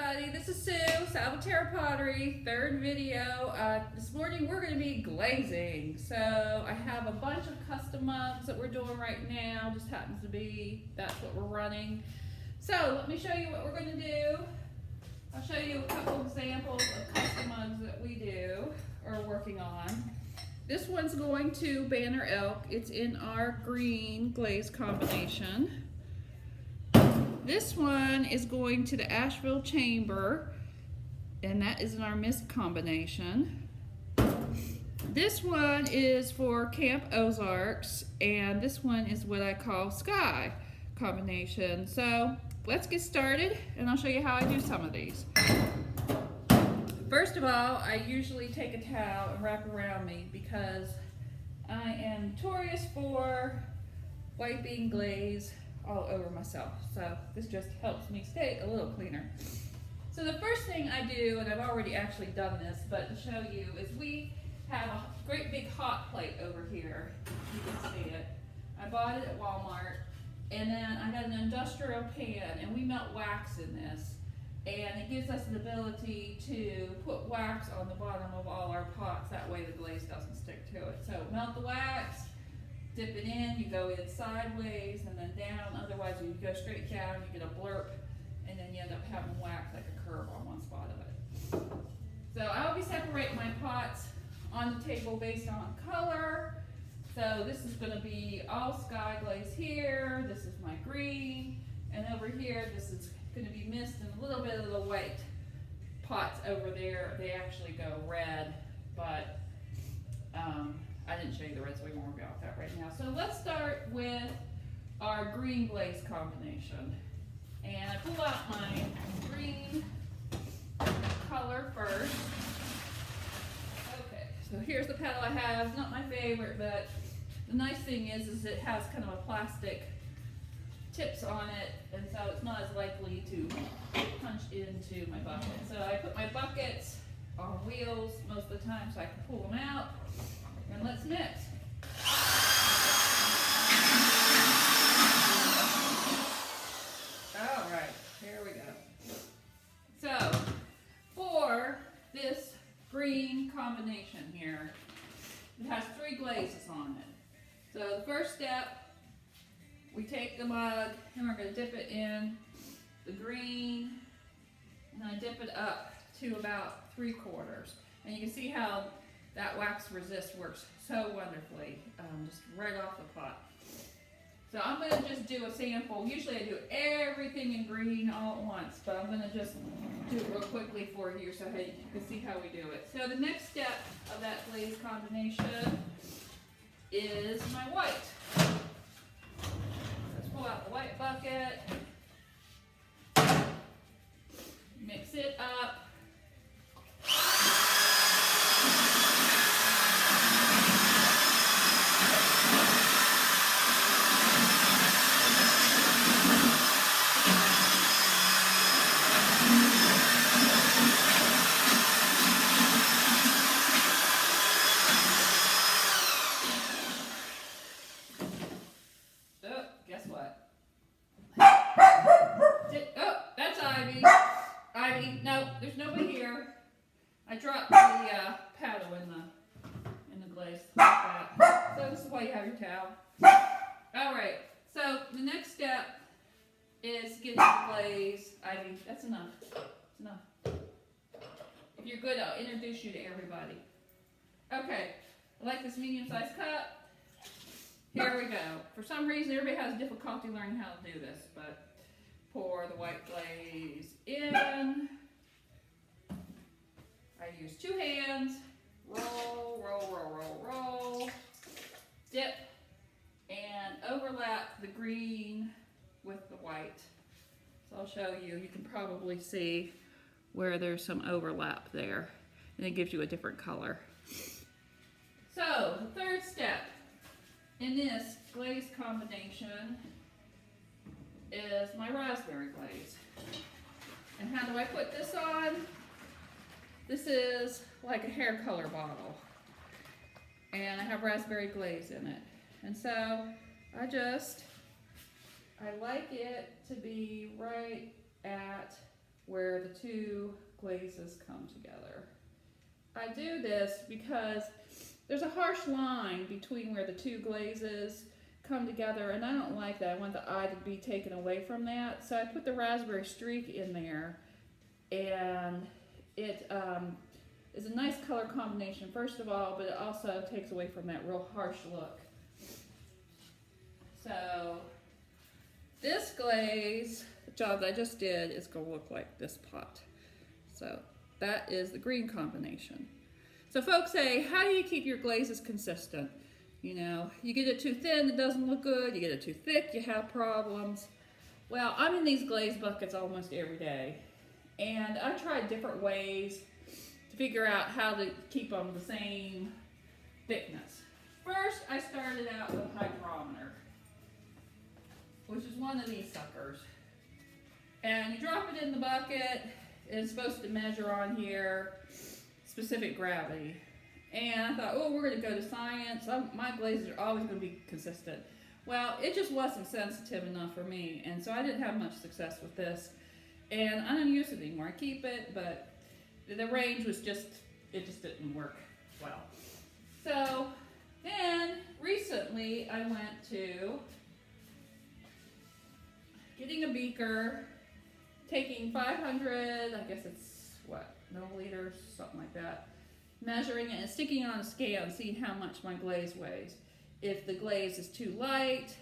everybody, this is Sue Salvaterra Pottery, third video. This morning we're going to be glazing. So I have a bunch of custom mugs that we're doing right now, just happens to be that's what we're running. So let me show you what we're going to do. I'll show you a couple examples of custom mugs that we do or are working on. This one's going to Banner Elk. It's in our green glaze combination. This one is going to the Asheville Chamber, and that is in our mist combination. This one is for Camp Ozarks, and this one is what I call Sky combination. So let's get started, and I'll show you how I do some of these. First of all, I usually take a towel and wrap around me because I am notorious for wiping glaze all over myself. So this just helps me stay a little cleaner. So the first thing I do, and I've already actually done this, but to show you, is we have a great big hot plate over here. You can see it. I bought it at Walmart, and then I got an industrial pan, and we melt wax in this. And it gives us the ability to put wax on the bottom of all our pots. That way the glaze doesn't stick to it. So melt the wax, dip it in, you go in sideways and then down. Otherwise, you go straight down, you get a blurp, and then you end up having wax like a curve on one spot of it. So I always separate my pots on the table based on color. So this is going to be all sky glaze here. This is my green. And over here, this is going to be mist and a little bit of the white pots over there. They actually go red, but I didn't show you the red, so we won't worry about that right now. So let's start with our green glaze combination. And I pull out my green color first. Okay, so here's the petal I have. It's not my favorite, but the nice thing is it has kind of a plastic tips on it, and so it's not as likely to punch into my bucket. So I put my buckets on wheels most of the time so I can pull them out, and let's mix. All right, here we go. So for this green combination here, it has 3 glazes on it. So the first step, we take the mug and we're going to dip it in the green, and I dip it up to about 3/4. And you can see how that wax resist works so wonderfully, just right off the pot. So I'm going to just do a sample. Usually I do everything in green all at once, but I'm going to just do it real quickly for you so you can see how we do it. So the next step of that glaze combination is my white. Pull out the white bucket, mix it up. There's nobody here. I dropped the paddle in the glaze like that. So this is why you have your towel. All right. So the next step is getting the glaze. Ivy, that's enough. That's enough. If you're good, I'll introduce you to everybody. Okay. I like this medium-sized cup. Here we go. For some reason, everybody has difficulty learning how to do this, but pour the white glaze in. I use 2 hands, roll, roll, roll, roll, roll, dip, and overlap the green with the white. So I'll show you. You can probably see where there's some overlap there, and it gives you a different color. So the third step in this glaze combination is my raspberry glaze. And how do I put this on? This is like a hair color bottle, and I have raspberry glaze in it. And so I like it to be right at where the two glazes come together. I do this because there's a harsh line between where the two glazes come together, and I don't like that. I want the eye to be taken away from that. So I put the raspberry streak in there, and it is a nice color combination, first of all, but it also takes away from that real harsh look. So this glaze job that I just did is going to look like this pot. So that is the green combination. So folks say, how do you keep your glazes consistent? You know, you get it too thin, it doesn't look good. You get it too thick, you have problems. Well, I'm in these glaze buckets almost every day. And I tried different ways to figure out how to keep them the same thickness. First, I started out with a hydrometer, which is one of these suckers. And you drop it in the bucket. It's supposed to measure on here specific gravity. And I thought, oh, we're going to go to science. My glazes are always going to be consistent. Well, it just wasn't sensitive enough for me, and so I didn't have much success with this. And I don't use it anymore. I keep it, but the range was just, it just didn't work well. So then recently I went to getting a beaker, taking 500, I guess it's what, milliliters, something like that, measuring it and sticking it on a scale and seeing how much my glaze weighs. If the glaze is too light,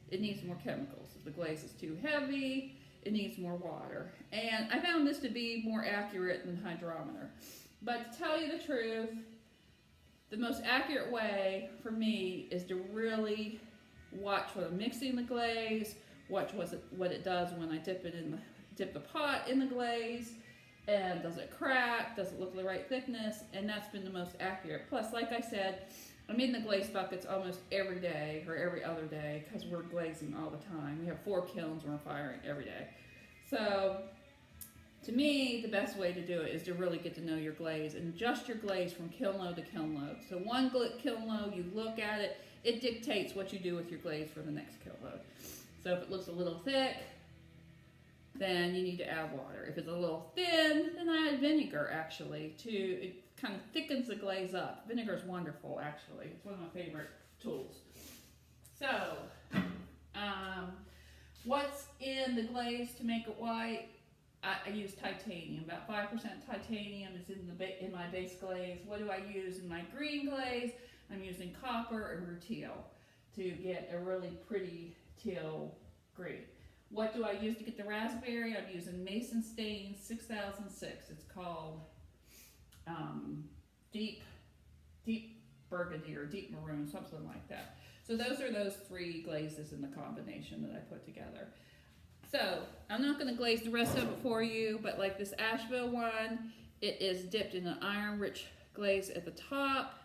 it needs more chemicals. If the glaze is too heavy, it needs more water. And I found this to be more accurate than hydrometer. But to tell you the truth, the most accurate way for me is to really watch when I'm mixing the glaze, watch what it does when I dip the pot in the glaze, and does it crack, does it look the right thickness, and that's been the most accurate. Plus, like I said, I'm in the glaze buckets almost every day or every other day because we're glazing all the time. We have 4 kilns we're firing every day. So to me, the best way to do it is to really get to know your glaze and adjust your glaze from kiln load to kiln load. So one kiln load, you look at it, it dictates what you do with your glaze for the next kiln load. So if it looks a little thick, then you need to add water. If it's a little thin, then I add vinegar actually it kind of thickens the glaze up. Vinegar is wonderful actually. It's one of my favorite tools. So, what's in the glaze to make it white? I use titanium. About 5% titanium is in my base glaze. What do I use in my green glaze? I'm using copper and rutile to get a really pretty teal green. What do I use to get the raspberry? I'm using Mason Stain 6006. It's called deep burgundy or deep maroon, something like that. So those are those 3 glazes in the combination that I put together. So I'm not going to glaze the rest of it for you, but like this Asheville one, it is dipped in an iron-rich glaze at the top.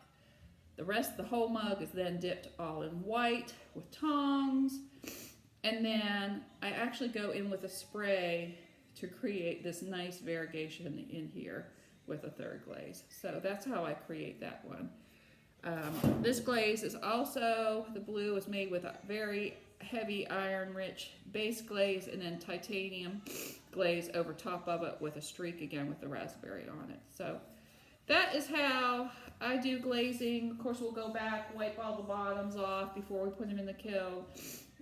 The rest of the whole mug is then dipped all in white with tongs. And then I actually go in with a spray to create this nice variegation in here with a 3rd glaze. So that's how I create that one. This glaze is also, the blue is made with a very heavy iron-rich base glaze and then titanium glaze over top of it with a streak again with the raspberry on it. So that is how I do glazing. Of course, we'll go back, wipe all the bottoms off before we put them in the kiln.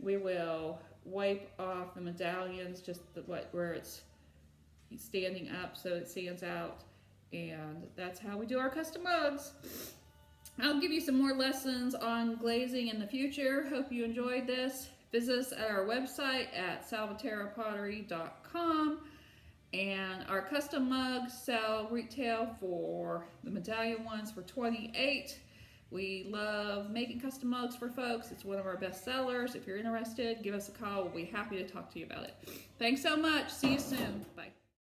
We will wipe off the medallions, just where it's standing up so it stands out. And that's how we do our custom mugs. I'll give you some more lessons on glazing in the future. Hope you enjoyed this. Visit us at our website at salvaterrapottery.com. And our custom mugs sell retail for the medallion ones for $28. We love making custom mugs for folks. It's one of our best sellers. If you're interested, give us a call. We'll be happy to talk to you about it. Thanks so much. See you soon. Bye.